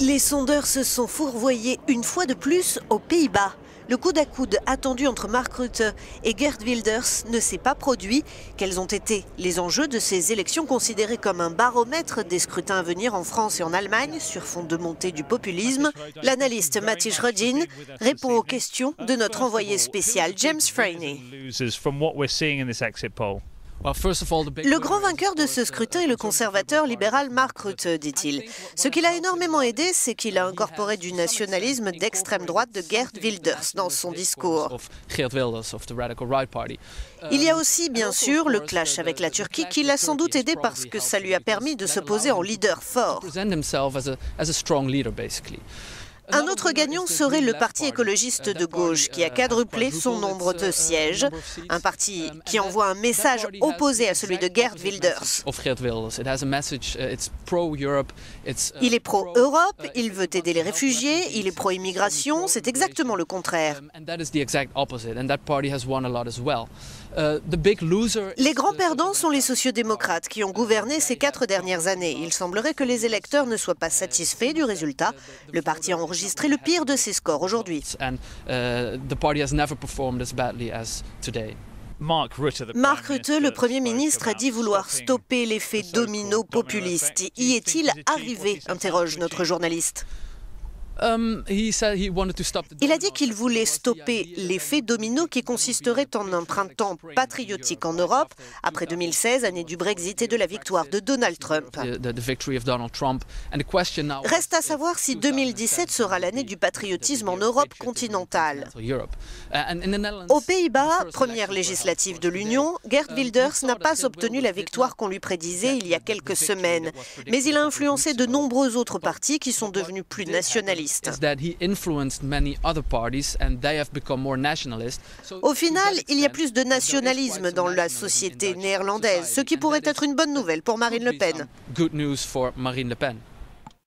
Les sondeurs se sont fourvoyés une fois de plus aux Pays-Bas. Le coude à coude attendu entre Mark Rutte et Geert Wilders ne s'est pas produit. Quels ont été les enjeux de ces élections considérées comme un baromètre des scrutins à venir en France et en Allemagne sur fond de montée du populisme? L'analyste Matthijs Rodin répond aux questions de notre envoyé spécial James Franey. Le grand vainqueur de ce scrutin est le conservateur libéral Mark Rutte, dit-il. Ce qui l'a énormément aidé, c'est qu'il a incorporé du nationalisme d'extrême droite de Geert Wilders dans son discours. Il y a aussi, bien sûr, le clash avec la Turquie qui l'a sans doute aidé parce que ça lui a permis de se poser en leader fort. Un autre gagnant serait le Parti écologiste de gauche qui a quadruplé son nombre de sièges. Un parti qui envoie un message opposé à celui de Geert Wilders. Il est pro-Europe, il veut aider les réfugiés, il est pro-immigration, c'est exactement le contraire. Les grands perdants sont les sociodémocrates qui ont gouverné ces 4 dernières années. Il semblerait que les électeurs ne soient pas satisfaits du résultat. Le parti a enregistré le pire de ses scores aujourd'hui. Mark Rutte, le Premier ministre, a dit vouloir stopper l'effet domino populiste. Y est-il arrivé? Interroge notre journaliste. Il a dit qu'il voulait stopper l'effet domino qui consisterait en un printemps patriotique en Europe, après 2016, année du Brexit et de la victoire de Donald Trump. Reste à savoir si 2017 sera l'année du patriotisme en Europe continentale. Aux Pays-Bas, première législative de l'Union, Geert Wilders n'a pas obtenu la victoire qu'on lui prédisait il y a quelques semaines, mais il a influencé de nombreux autres partis qui sont devenus plus nationalistes. Au final, il y a plus de nationalisme dans la société néerlandaise, ce qui pourrait être une bonne nouvelle pour Marine Le Pen.